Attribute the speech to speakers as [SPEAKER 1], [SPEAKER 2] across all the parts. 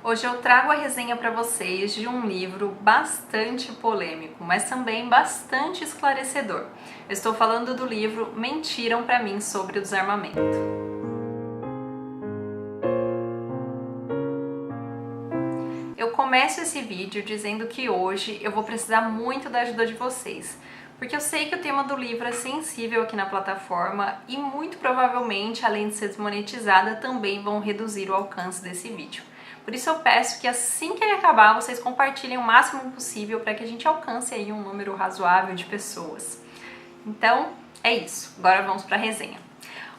[SPEAKER 1] Hoje eu trago a resenha para vocês de um livro bastante polêmico, mas também bastante esclarecedor. Eu estou falando do livro Mentiram para mim sobre o desarmamento. Eu começo esse vídeo dizendo que hoje eu vou precisar muito da ajuda de vocês, porque eu sei que o tema do livro é sensível aqui na plataforma e muito provavelmente, além de ser desmonetizada, também vão reduzir o alcance desse vídeo. Por isso eu peço que assim que ele acabar, vocês compartilhem o máximo possível para que a gente alcance aí um número razoável de pessoas. Então, é isso. Agora vamos para a resenha.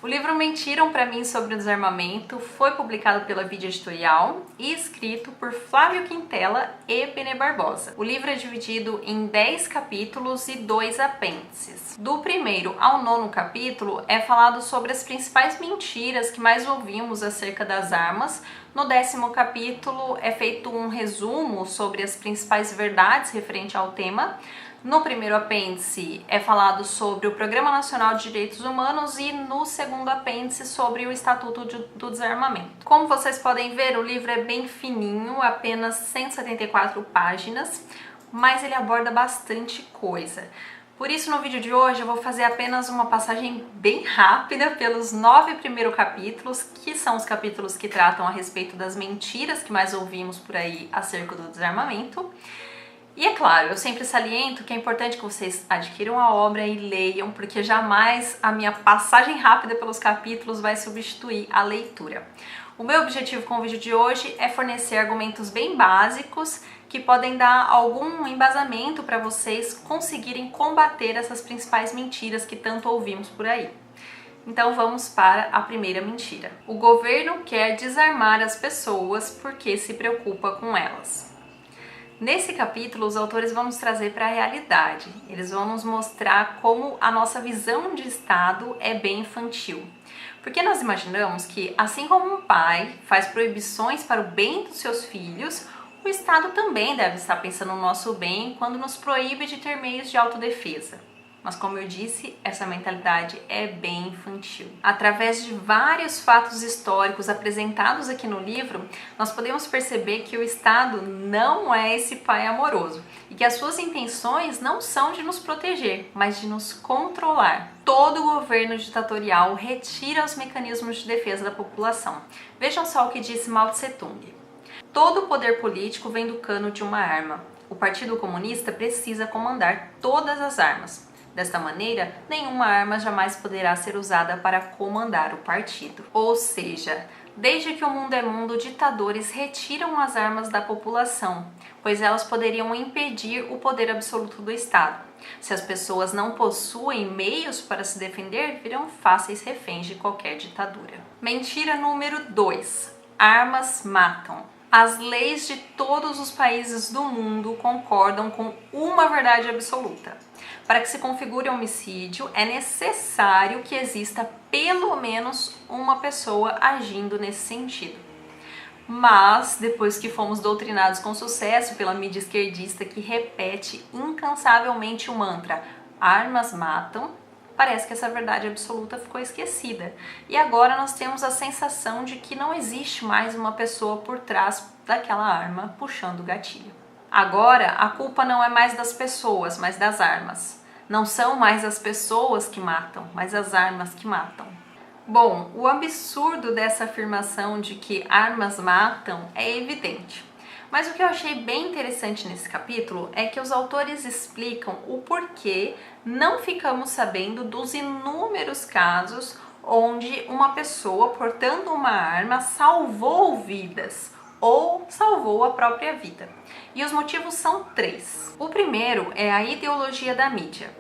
[SPEAKER 1] O livro Mentiram para mim sobre o desarmamento foi publicado pela Vídeo Editorial e escrito por Flávio Quintela e Benê Barbosa. O livro é dividido em 10 capítulos e 2 apêndices. Do primeiro ao 9º capítulo é falado sobre as principais mentiras que mais ouvimos acerca das armas. No 10º capítulo é feito um resumo sobre as principais verdades referente ao tema. No primeiro apêndice é falado sobre o Programa Nacional de Direitos Humanos e no segundo apêndice sobre o Estatuto do Desarmamento. Como vocês podem ver, o livro é bem fininho, apenas 174 páginas, mas ele aborda bastante coisa. Por isso, no vídeo de hoje, eu vou fazer apenas uma passagem bem rápida pelos 9 primeiros capítulos, que são os capítulos que tratam a respeito das mentiras que mais ouvimos por aí acerca do desarmamento. E é claro, eu sempre saliento que é importante que vocês adquiram a obra e leiam, porque jamais a minha passagem rápida pelos capítulos vai substituir a leitura. O meu objetivo com o vídeo de hoje é fornecer argumentos bem básicos que podem dar algum embasamento para vocês conseguirem combater essas principais mentiras que tanto ouvimos por aí. Então vamos para a primeira mentira. O governo quer desarmar as pessoas porque se preocupa com elas. Nesse capítulo, os autores vão nos trazer para a realidade. Eles vão nos mostrar como a nossa visão de Estado é bem infantil. Porque nós imaginamos que, assim como um pai faz proibições para o bem dos seus filhos, o Estado também deve estar pensando no nosso bem quando nos proíbe de ter meios de autodefesa. Mas, como eu disse, essa mentalidade é bem infantil. Através de vários fatos históricos apresentados aqui no livro, nós podemos perceber que o Estado não é esse pai amoroso e que as suas intenções não são de nos proteger, mas de nos controlar. Todo governo ditatorial retira os mecanismos de defesa da população. Vejam só o que disse Mao Tse Tung. Todo o poder político vem do cano de uma arma. O Partido Comunista precisa comandar todas as armas. Desta maneira, nenhuma arma jamais poderá ser usada para comandar o partido. Ou seja, desde que o mundo é mundo, ditadores retiram as armas da população, pois elas poderiam impedir o poder absoluto do Estado. Se as pessoas não possuem meios para se defender, virão fáceis reféns de qualquer ditadura. Mentira número 2. Armas matam. As leis de todos os países do mundo concordam com uma verdade absoluta. Para que se configure um homicídio, é necessário que exista pelo menos uma pessoa agindo nesse sentido. Mas, depois que fomos doutrinados com sucesso pela mídia esquerdista que repete incansavelmente o mantra "armas matam", parece que essa verdade absoluta ficou esquecida. E agora nós temos a sensação de que não existe mais uma pessoa por trás daquela arma puxando o gatilho. Agora, a culpa não é mais das pessoas, mas das armas. Não são mais as pessoas que matam, mas as armas que matam. Bom, o absurdo dessa afirmação de que armas matam é evidente. Mas o que eu achei bem interessante nesse capítulo é que os autores explicam o porquê não ficamos sabendo dos inúmeros casos onde uma pessoa portando uma arma salvou vidas ou salvou a própria vida. E os motivos são 3. O primeiro é a ideologia da mídia.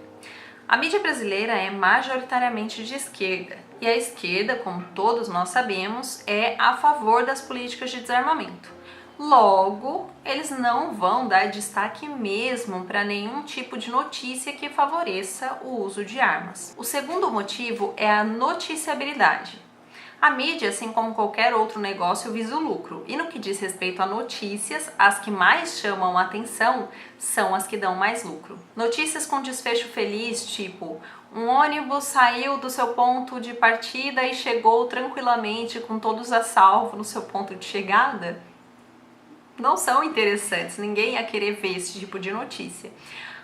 [SPEAKER 1] A mídia brasileira é majoritariamente de esquerda, e a esquerda, como todos nós sabemos, é a favor das políticas de desarmamento. Logo, eles não vão dar destaque mesmo para nenhum tipo de notícia que favoreça o uso de armas. O segundo motivo é a noticiabilidade. A mídia, assim como qualquer outro negócio, visa o lucro. E no que diz respeito a notícias, as que mais chamam a atenção são as que dão mais lucro. Notícias com desfecho feliz, tipo um ônibus saiu do seu ponto de partida e chegou tranquilamente com todos a salvo no seu ponto de chegada, não são interessantes, ninguém ia querer ver esse tipo de notícia.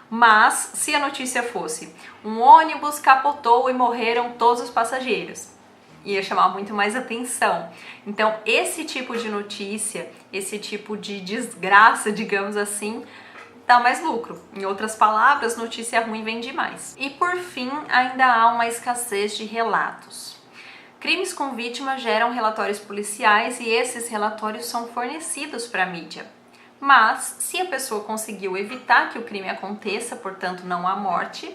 [SPEAKER 1] Mas se a notícia fosse: um ônibus capotou e morreram todos os passageiros, ia chamar muito mais atenção. Então esse tipo de notícia, esse tipo de desgraça, digamos assim, dá mais lucro. Em outras palavras, notícia ruim vende mais. E por fim, ainda há uma escassez de relatos. Crimes com vítima geram relatórios policiais e esses relatórios são fornecidos para a mídia. Mas, se a pessoa conseguiu evitar que o crime aconteça, portanto não há morte,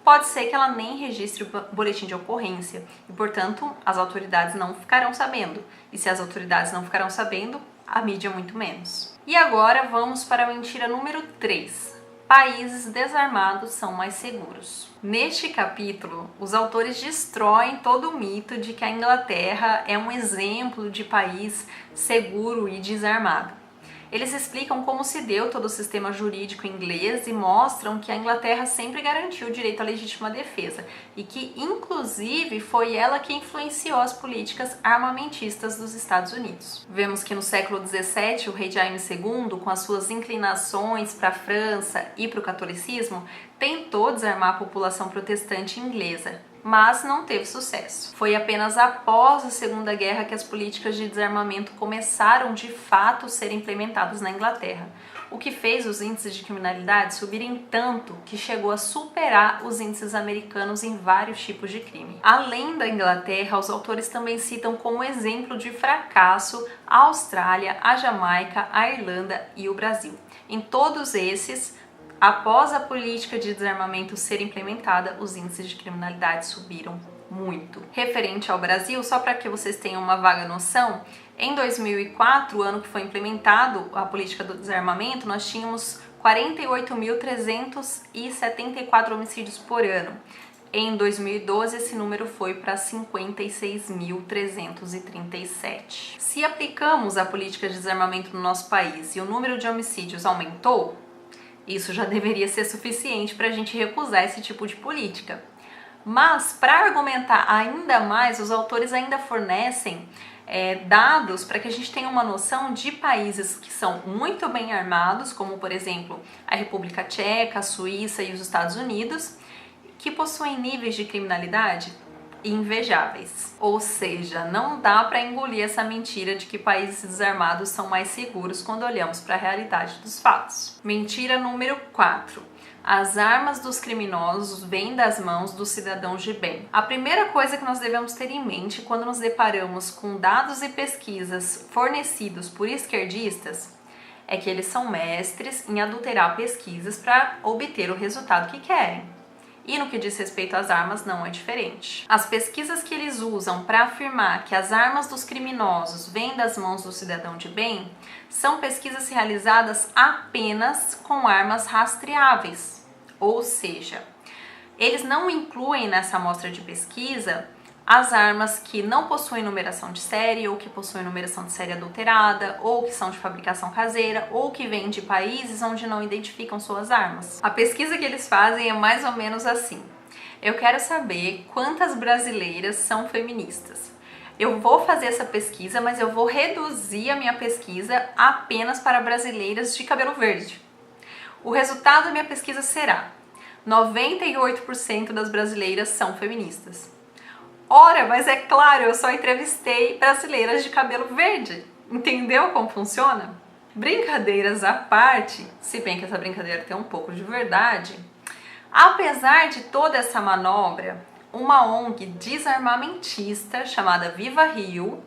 [SPEAKER 1] pode ser que ela nem registre o boletim de ocorrência e, portanto, as autoridades não ficarão sabendo. E se as autoridades não ficarão sabendo, a mídia muito menos. E agora vamos para a mentira número 3. Países desarmados são mais seguros. Neste capítulo, os autores destroem todo o mito de que a Inglaterra é um exemplo de país seguro e desarmado. Eles explicam como se deu todo o sistema jurídico inglês e mostram que a Inglaterra sempre garantiu o direito à legítima defesa e que, inclusive, foi ela que influenciou as políticas armamentistas dos Estados Unidos. Vemos que no século XVII, o rei Jaime II, com as suas inclinações para a França e para o catolicismo, tentou desarmar a população protestante inglesa, mas não teve sucesso. Foi apenas após a Segunda Guerra que as políticas de desarmamento começaram de fato a ser implementadas na Inglaterra, o que fez os índices de criminalidade subirem tanto que chegou a superar os índices americanos em vários tipos de crime. Além da Inglaterra, os autores também citam como exemplo de fracasso a Austrália, a Jamaica, a Irlanda e o Brasil. Em todos esses, após a política de desarmamento ser implementada, os índices de criminalidade subiram muito. Referente ao Brasil, só para que vocês tenham uma vaga noção, em 2004, o ano que foi implementado a política do desarmamento, nós tínhamos 48.374 homicídios por ano. Em 2012, esse número foi para 56.337. Se aplicamos a política de desarmamento no nosso país e o número de homicídios aumentou, isso já deveria ser suficiente para a gente recusar esse tipo de política. Mas, para argumentar ainda mais, os autores ainda fornecem dados para que a gente tenha uma noção de países que são muito bem armados, como, por exemplo, a República Tcheca, a Suíça e os Estados Unidos, que possuem níveis de criminalidade invejáveis. Ou seja, não dá para engolir essa mentira de que países desarmados são mais seguros quando olhamos para a realidade dos fatos. Mentira número 4. As armas dos criminosos vêm das mãos dos cidadãos de bem. A primeira coisa que nós devemos ter em mente quando nos deparamos com dados e pesquisas fornecidos por esquerdistas é que eles são mestres em adulterar pesquisas para obter o resultado que querem. E no que diz respeito às armas, não é diferente. As pesquisas que eles usam para afirmar que as armas dos criminosos vêm das mãos do cidadão de bem são pesquisas realizadas apenas com armas rastreáveis. Ou seja, eles não incluem nessa amostra de pesquisa as armas que não possuem numeração de série, ou que possuem numeração de série adulterada, ou que são de fabricação caseira, ou que vêm de países onde não identificam suas armas. A pesquisa que eles fazem é mais ou menos assim: eu quero saber quantas brasileiras são feministas. Eu vou fazer essa pesquisa, mas eu vou reduzir a minha pesquisa apenas para brasileiras de cabelo verde. O resultado da minha pesquisa será: 98% das brasileiras são feministas. Ora, mas é claro, eu só entrevistei brasileiras de cabelo verde. Entendeu como funciona? Brincadeiras à parte, se bem que essa brincadeira tem um pouco de verdade, apesar de toda essa manobra, uma ONG desarmamentista chamada Viva Rio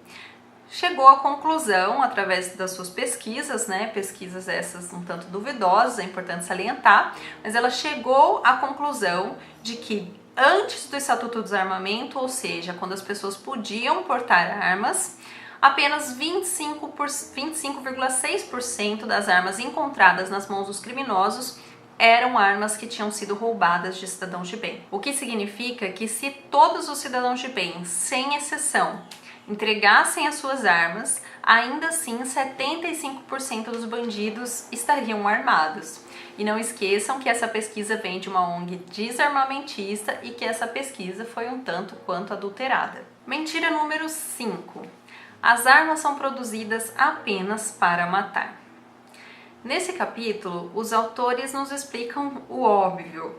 [SPEAKER 1] chegou à conclusão, através das suas pesquisas, pesquisas essas um tanto duvidosas, é importante salientar, mas ela chegou à conclusão de que antes do Estatuto do Desarmamento, ou seja, quando as pessoas podiam portar armas, apenas 25,6% das armas encontradas nas mãos dos criminosos eram armas que tinham sido roubadas de cidadãos de bem. O que significa que se todos os cidadãos de bem, sem exceção, entregassem as suas armas, ainda assim 75% dos bandidos estariam armados. E não esqueçam que essa pesquisa vem de uma ONG desarmamentista e que essa pesquisa foi um tanto quanto adulterada. Mentira número 5. As armas são produzidas apenas para matar. Nesse capítulo, os autores nos explicam o óbvio.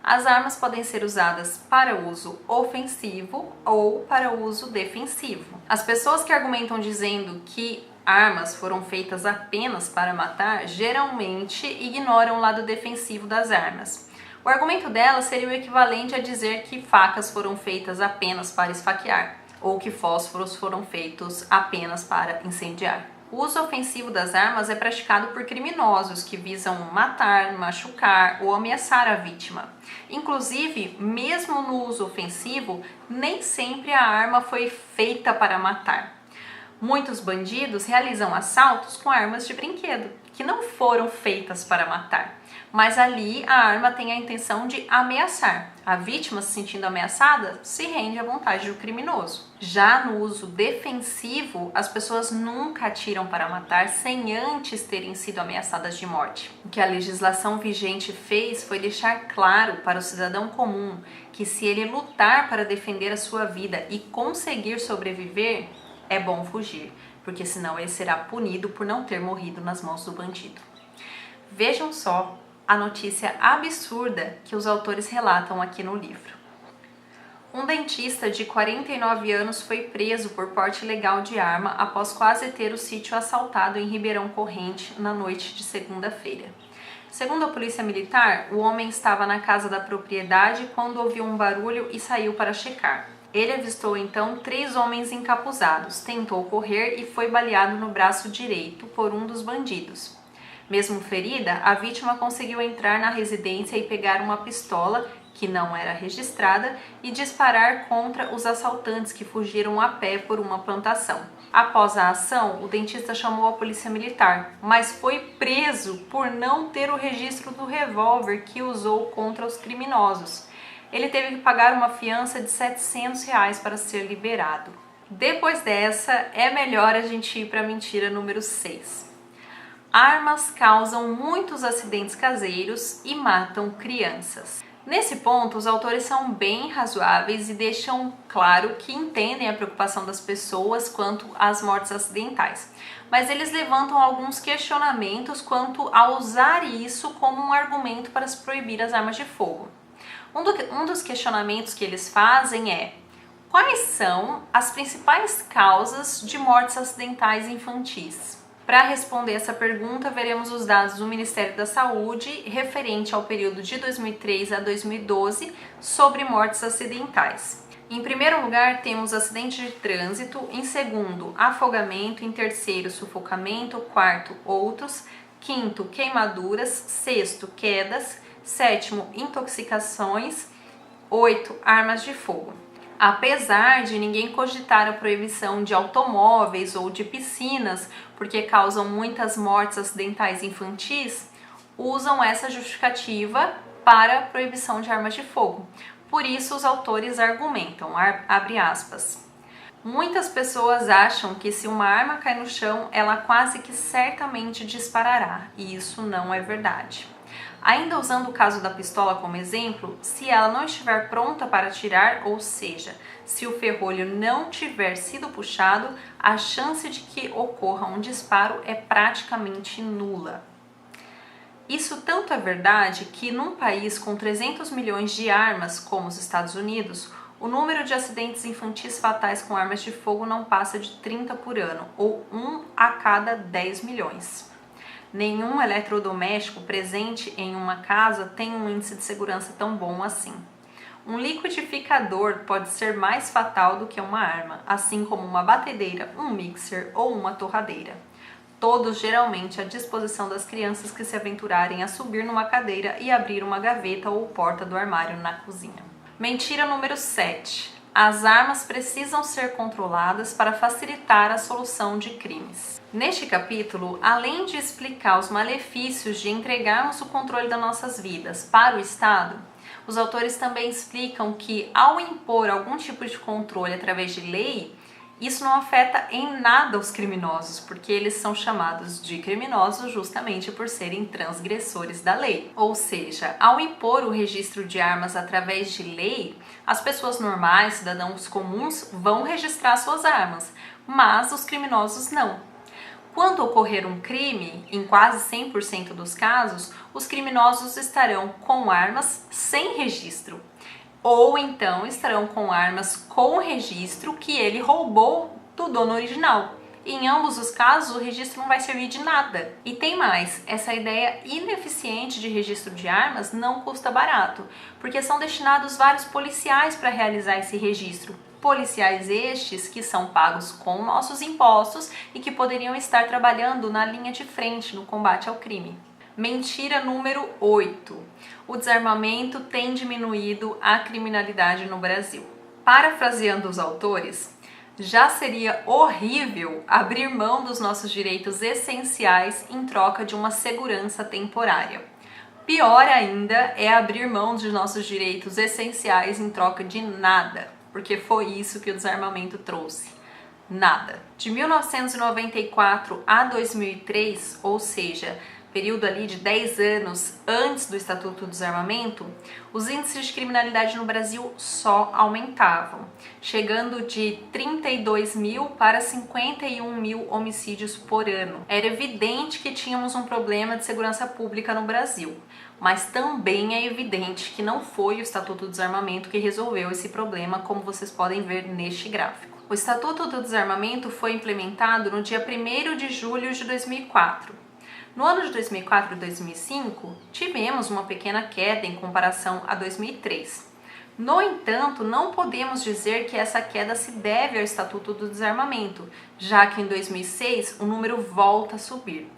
[SPEAKER 1] As armas podem ser usadas para uso ofensivo ou para uso defensivo. As pessoas que argumentam dizendo que armas foram feitas apenas para matar, geralmente ignoram o lado defensivo das armas. O argumento delas seria o equivalente a dizer que facas foram feitas apenas para esfaquear, ou que fósforos foram feitos apenas para incendiar. O uso ofensivo das armas é praticado por criminosos que visam matar, machucar ou ameaçar a vítima. Inclusive, mesmo no uso ofensivo, nem sempre a arma foi feita para matar. Muitos bandidos realizam assaltos com armas de brinquedo, que não foram feitas para matar, mas ali a arma tem a intenção de ameaçar. A vítima, se sentindo ameaçada, se rende à vontade do criminoso. Já no uso defensivo, as pessoas nunca atiram para matar sem antes terem sido ameaçadas de morte. O que a legislação vigente fez foi deixar claro para o cidadão comum que se ele lutar para defender a sua vida e conseguir sobreviver, é bom fugir, porque senão ele será punido por não ter morrido nas mãos do bandido. Vejam só a notícia absurda que os autores relatam aqui no livro. Um dentista de 49 anos foi preso por porte ilegal de arma após quase ter o sítio assaltado em Ribeirão Corrente na noite de segunda-feira. Segundo a polícia militar, o homem estava na casa da propriedade quando ouviu um barulho e saiu para checar. Ele avistou então 3 homens encapuzados, tentou correr e foi baleado no braço direito por um dos bandidos. Mesmo ferida, a vítima conseguiu entrar na residência e pegar uma pistola, que não era registrada, e disparar contra os assaltantes que fugiram a pé por uma plantação. Após a ação, o dentista chamou a polícia militar, mas foi preso por não ter o registro do revólver que usou contra os criminosos. Ele teve que pagar uma fiança de R$ 700 para ser liberado. Depois dessa, é melhor a gente ir para a mentira número 6. Armas causam muitos acidentes caseiros e matam crianças. Nesse ponto, os autores são bem razoáveis e deixam claro que entendem a preocupação das pessoas quanto às mortes acidentais. Mas eles levantam alguns questionamentos quanto a usar isso como um argumento para se proibir as armas de fogo. Um dos questionamentos que eles fazem é: quais são as principais causas de mortes acidentais infantis? Para responder essa pergunta, veremos os dados do Ministério da Saúde referente ao período de 2003 a 2012 sobre mortes acidentais. Em primeiro lugar, temos acidente de trânsito, em segundo, afogamento, em terceiro, sufocamento, quarto, outros, quinto, queimaduras, sexto, quedas, sétimo, intoxicações, 8, armas de fogo. Apesar de ninguém cogitar a proibição de automóveis ou de piscinas, porque causam muitas mortes acidentais infantis, usam essa justificativa para a proibição de armas de fogo. Por isso, os autores argumentam, abre aspas, muitas pessoas acham que se uma arma cai no chão, ela quase que certamente disparará, e isso não é verdade. Ainda usando o caso da pistola como exemplo, se ela não estiver pronta para atirar, ou seja, se o ferrolho não tiver sido puxado, a chance de que ocorra um disparo é praticamente nula. Isso tanto é verdade que num país com 300 milhões de armas, como os Estados Unidos, o número de acidentes infantis fatais com armas de fogo não passa de 30 por ano, ou 1 a cada 10 milhões. Nenhum eletrodoméstico presente em uma casa tem um índice de segurança tão bom assim. Um liquidificador pode ser mais fatal do que uma arma, assim como uma batedeira, um mixer ou uma torradeira. Todos geralmente à disposição das crianças que se aventurarem a subir numa cadeira e abrir uma gaveta ou porta do armário na cozinha. Mentira número 7. As armas precisam ser controladas para facilitar a solução de crimes. Neste capítulo, além de explicar os malefícios de entregarmos o controle das nossas vidas para o Estado, os autores também explicam que, ao impor algum tipo de controle através de lei, isso não afeta em nada os criminosos, porque eles são chamados de criminosos justamente por serem transgressores da lei. Ou seja, ao impor o registro de armas através de lei, as pessoas normais, cidadãos comuns, vão registrar suas armas, mas os criminosos não. Quando ocorrer um crime, em quase 100% dos casos, os criminosos estarão com armas sem registro, ou então estarão com armas com registro que ele roubou do dono original. E em ambos os casos, o registro não vai servir de nada. E tem mais, essa ideia ineficiente de registro de armas não custa barato, porque são destinados vários policiais para realizar esse registro. Policiais estes que são pagos com nossos impostos e que poderiam estar trabalhando na linha de frente no combate ao crime. Mentira número 8. O desarmamento tem diminuído a criminalidade no Brasil. Parafraseando os autores, já seria horrível abrir mão dos nossos direitos essenciais em troca de uma segurança temporária. Pior ainda é abrir mão dos nossos direitos essenciais em troca de nada, porque foi isso que o desarmamento trouxe. Nada. De 1994 a 2003, ou seja, período ali de 10 anos antes do Estatuto do Desarmamento, os índices de criminalidade no Brasil só aumentavam, chegando de 32 mil para 51 mil homicídios por ano. Era evidente que tínhamos um problema de segurança pública no Brasil, mas também é evidente que não foi o Estatuto do Desarmamento que resolveu esse problema, como vocês podem ver neste gráfico. O Estatuto do Desarmamento foi implementado no dia 1º de julho de 2004. No ano de 2004 e 2005, tivemos uma pequena queda em comparação a 2003. No entanto, não podemos dizer que essa queda se deve ao Estatuto do Desarmamento, já que em 2006 o número volta a subir.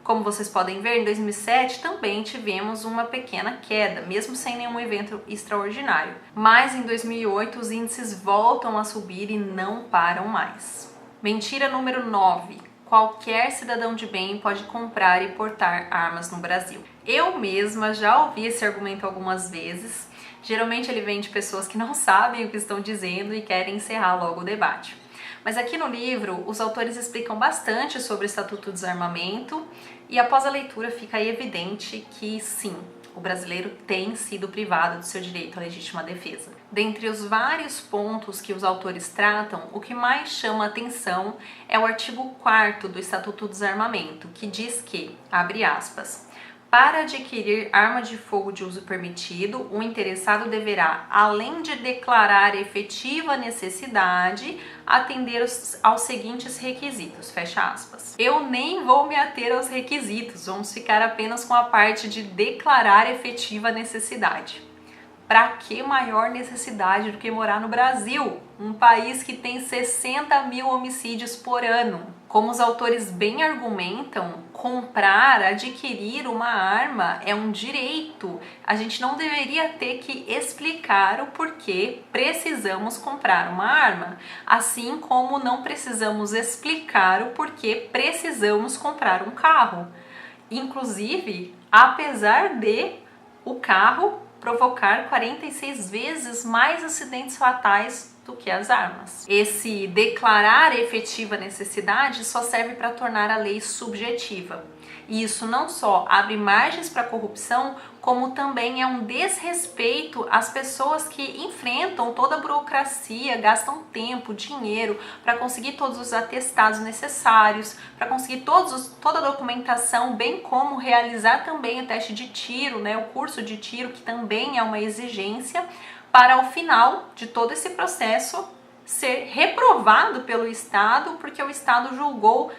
[SPEAKER 1] Como vocês podem ver, em 2007 também tivemos uma pequena queda, mesmo sem nenhum evento extraordinário. Mas em 2008 os índices voltam a subir e não param mais. Mentira número 9. Qualquer cidadão de bem pode comprar e portar armas no Brasil. Eu mesma já ouvi esse argumento algumas vezes. Geralmente ele vem de pessoas que não sabem o que estão dizendo e querem encerrar logo o debate. Mas aqui no livro, os autores explicam bastante sobre o Estatuto do Desarmamento e após a leitura fica evidente que sim, o brasileiro tem sido privado do seu direito à legítima defesa. Dentre os vários pontos que os autores tratam, o que mais chama atenção é o artigo 4º do Estatuto do Desarmamento, que diz que, abre aspas, para adquirir arma de fogo de uso permitido, o interessado deverá, além de declarar efetiva necessidade, atender aos seguintes requisitos, fecha aspas. Eu nem vou me ater aos requisitos, vamos ficar apenas com a parte de declarar efetiva necessidade. Para que maior necessidade do que morar no Brasil, um país que tem 60 mil homicídios por ano? Como os autores bem argumentam, comprar, adquirir uma arma é um direito. A gente não deveria ter que explicar o porquê precisamos comprar uma arma, assim como não precisamos explicar o porquê precisamos comprar um carro. Inclusive, apesar de o carro provocar 46 vezes mais acidentes fatais do que as armas. Esse declarar efetiva necessidade só serve para tornar a lei subjetiva. E isso não só abre margens para corrupção, como também é um desrespeito às pessoas que enfrentam toda a burocracia, gastam tempo, dinheiro para conseguir todos os atestados necessários, para conseguir toda a documentação, bem como realizar também o teste de tiro, o curso de tiro, que também é uma exigência, para ao final de todo esse processo ser reprovado pelo Estado, porque o Estado julgou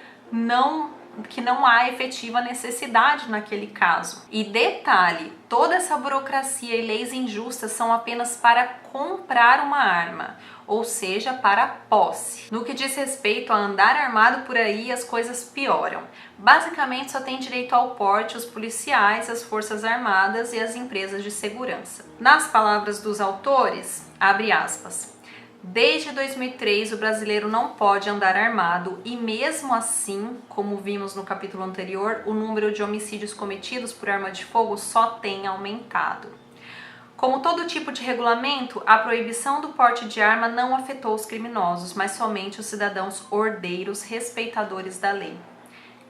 [SPEAKER 1] que não há efetiva necessidade naquele caso. E detalhe, toda essa burocracia e leis injustas são apenas para comprar uma arma, ou seja, para posse. No que diz respeito a andar armado por aí, as coisas pioram. Basicamente só tem direito ao porte os policiais, as forças armadas e as empresas de segurança. Nas palavras dos autores, abre aspas, desde 2003, o brasileiro não pode andar armado e mesmo assim, como vimos no capítulo anterior, o número de homicídios cometidos por arma de fogo só tem aumentado. Como todo tipo de regulamento, a proibição do porte de arma não afetou os criminosos, mas somente os cidadãos ordeiros respeitadores da lei.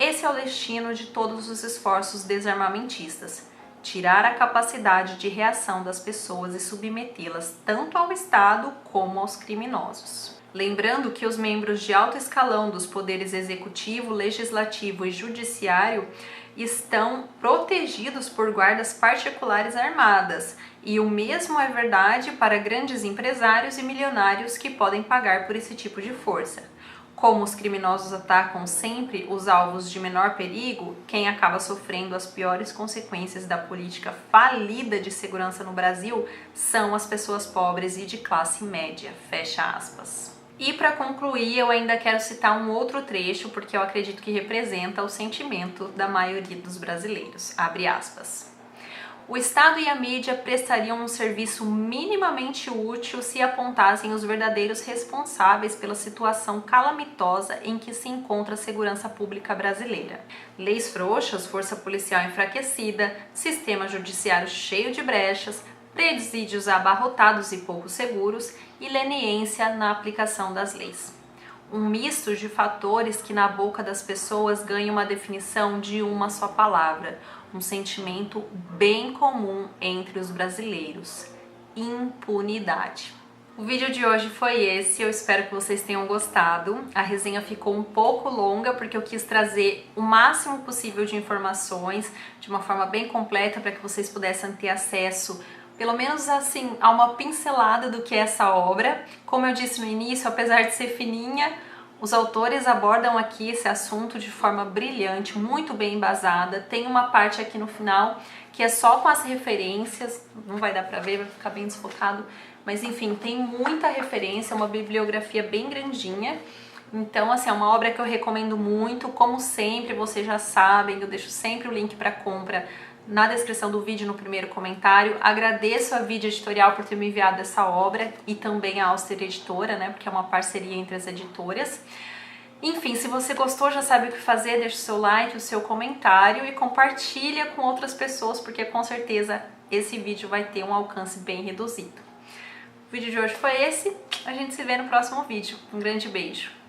[SPEAKER 1] Esse é o destino de todos os esforços desarmamentistas. Tirar a capacidade de reação das pessoas e submetê-las tanto ao Estado como aos criminosos. Lembrando que os membros de alto escalão dos poderes executivo, legislativo e judiciário estão protegidos por guardas particulares armadas, e o mesmo é verdade para grandes empresários e milionários que podem pagar por esse tipo de força. Como os criminosos atacam sempre os alvos de menor perigo, quem acaba sofrendo as piores consequências da política falida de segurança no Brasil são as pessoas pobres e de classe média. Fecha aspas. E para concluir, eu ainda quero citar um outro trecho, porque eu acredito que representa o sentimento da maioria dos brasileiros. Abre aspas. O Estado e a mídia prestariam um serviço minimamente útil se apontassem os verdadeiros responsáveis pela situação calamitosa em que se encontra a segurança pública brasileira. Leis frouxas, força policial enfraquecida, sistema judiciário cheio de brechas, presídios abarrotados e pouco seguros e leniência na aplicação das leis. Um misto de fatores que na boca das pessoas ganha uma definição de uma só palavra, um sentimento bem comum entre os brasileiros: impunidade. O vídeo de hoje foi esse, eu espero que vocês tenham gostado. A resenha ficou um pouco longa porque eu quis trazer o máximo possível de informações de uma forma bem completa para que vocês pudessem ter acesso, pelo menos assim, a uma pincelada do que é essa obra. Como eu disse no início, apesar de ser fininha, os autores abordam aqui esse assunto de forma brilhante, muito bem embasada. Tem uma parte aqui no final que é só com as referências, não vai dar pra ver, vai ficar bem desfocado, mas enfim, tem muita referência, uma bibliografia bem grandinha. Então, assim, é uma obra que eu recomendo muito. Como sempre, vocês já sabem, eu deixo sempre o link para compra na descrição do vídeo, no primeiro comentário. Agradeço a Vídeo Editorial por ter me enviado essa obra e também a Auster Editora, né, porque é uma parceria entre as editoras. Enfim, se você gostou, já sabe o que fazer, deixa o seu like, o seu comentário e compartilha com outras pessoas, porque com certeza esse vídeo vai ter um alcance bem reduzido. O vídeo de hoje foi esse, a gente se vê no próximo vídeo. Um grande beijo!